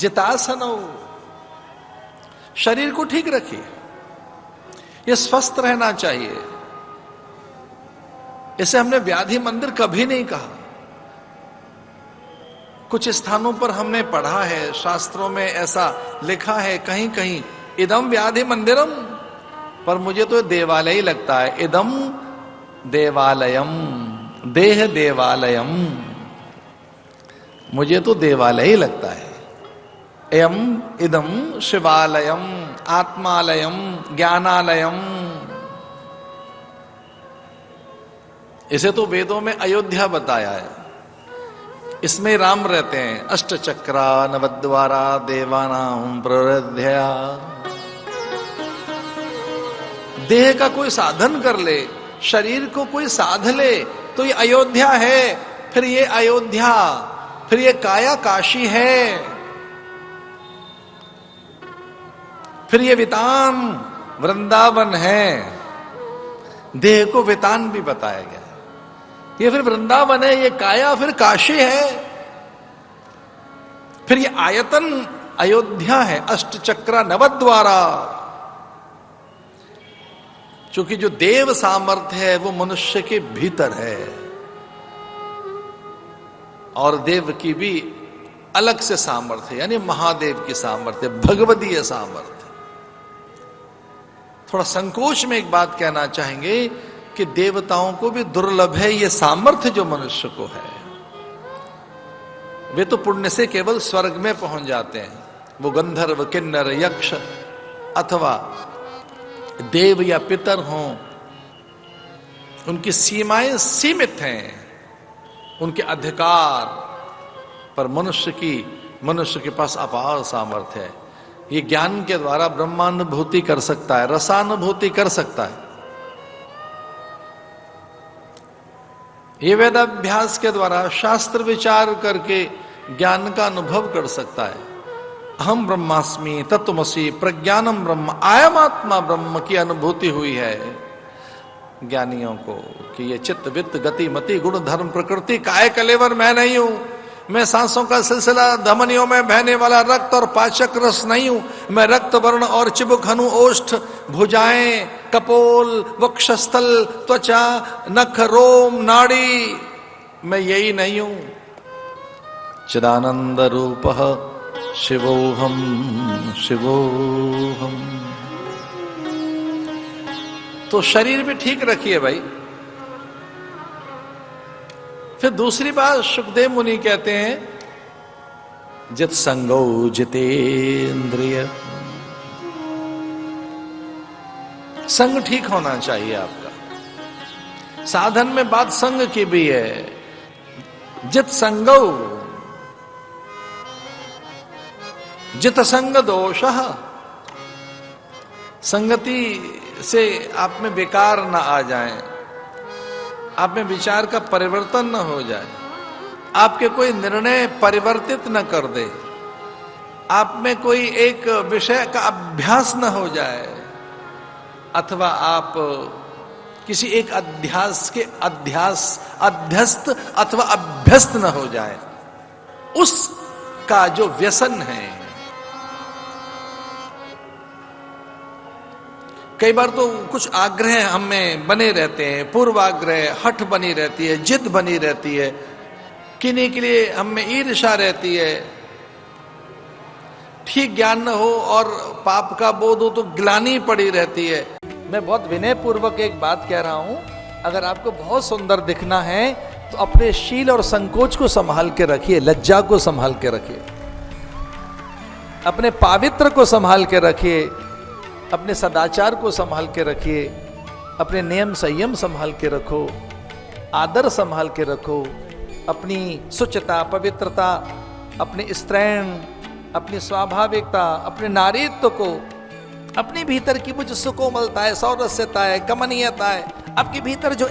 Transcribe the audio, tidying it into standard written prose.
जितासनो, शरीर को ठीक रखिए, ये स्वस्थ रहना चाहिए। इसे हमने व्याधि मंदिर कभी नहीं कहा। कुछ स्थानों पर हमने पढ़ा है, शास्त्रों में ऐसा लिखा है कहीं कहीं इदम व्याधि मंदिरम, पर मुझे तो देवालय ही लगता है। इदम देवालयम, देह देवालयम, मुझे तो देवालय ही लगता है। एयम इदम शिवालयम, आत्मालयम, ज्ञानालयम। इसे तो वेदों में अयोध्या बताया है, इसमें राम रहते हैं। अष्ट चक्रा नवद्वारा देवानां प्रवृद्ध्या। देह का कोई साधन कर ले, शरीर को कोई साध ले तो ये अयोध्या है, फिर ये अयोध्या, फिर ये काया काशी है, फिर ये वितान वृंदावन है। देह को वितान भी बताया गया, ये फिर वृंदावन है, ये काया फिर काशी है, फिर ये आयतन अयोध्या है। अष्ट चक्रा नवद्वारा, क्योंकि जो देव सामर्थ्य है वो मनुष्य के भीतर है, और देव की भी अलग से सामर्थ्य, यानी महादेव की सामर्थ्य, भगवदीय सामर्थ्य। थोड़ा संकोच में एक बात कहना चाहेंगे कि देवताओं को भी दुर्लभ है ये सामर्थ्य जो मनुष्य को है। वे तो पुण्य से केवल स्वर्ग में पहुंच जाते हैं, वो गंधर्व, किन्नर, यक्ष अथवा देव या पितर हों, उनकी सीमाएं सीमित हैं, उनके अधिकार। पर मनुष्य के पास अपार सामर्थ्य है। ये ज्ञान के द्वारा ब्रह्मानुभूति कर सकता है, रसानुभूति कर सकता है। ये वेदाभ्यास के द्वारा शास्त्र विचार करके ज्ञान का अनुभव कर सकता है। अहम ब्रह्मास्मि तत्त्वमसि प्रज्ञानम ब्रह्म, आयम आत्मा ब्रह्म की अनुभूति हुई है ज्ञानियों को कि ये चित्त वित्त गति मति गुण धर्म प्रकृति काय कलेवर मैं नहीं हूं, मैं सांसों का सिलसिला धमनियों में बहने वाला रक्त और पाचक रस नहीं हूं, मैं रक्त वर्ण और चिबुक हनु ओष्ठ भुजाएं कपोल वक्षस्थल त्वचा नख रोम नाड़ी, मैं यही नहीं हूं। चिदानंद रूपः शिवोहम शिवोहम। तो शरीर भी ठीक रखिए भाई। फिर दूसरी बात सुखदेव मुनि कहते हैं जित संगो जितेंद्रिय, संग ठीक होना चाहिए आपका। साधन में बात संग की भी है। जित संगो जित संग दोषः, संगति से आप में बेकार ना आ जाए, आप में विचार का परिवर्तन न हो जाए, आपके कोई निर्णय परिवर्तित न कर दे, आप में कोई एक विषय का अभ्यास न हो जाए, अथवा आप किसी एक अध्यास के अध्यस्त अथवा अभ्यस्त न हो जाए। उसका जो व्यसन है, कई बार तो कुछ आग्रह हमें बने रहते हैं, पूर्वाग्रह, हठ बनी रहती है, जिद बनी रहती है, किन्हीं के लिए हमें ईर्ष्या रहती है। ठीक ज्ञान न हो और पाप का बोध हो तो ग्लानि पड़ी रहती है। मैं बहुत विनय पूर्वक एक बात कह रहा हूं, अगर आपको बहुत सुंदर दिखना है तो अपने शील और संकोच को संभाल के रखिए, लज्जा को संभाल के रखिए, अपने पावित्र को संभाल के रखिए, अपने सदाचार को संभाल के रखिए, अपने नियम संयम संभाल के रखो, आदर संभाल के रखो, अपनी शुचिता पवित्रता, अपने स्त्रैण, अपनी स्वाभाविकता, अपने नारीत्व को, अपने भीतर की वो जो सुकोमलता है, सौरस्यता है, कमनीयता है, आपके भीतर जो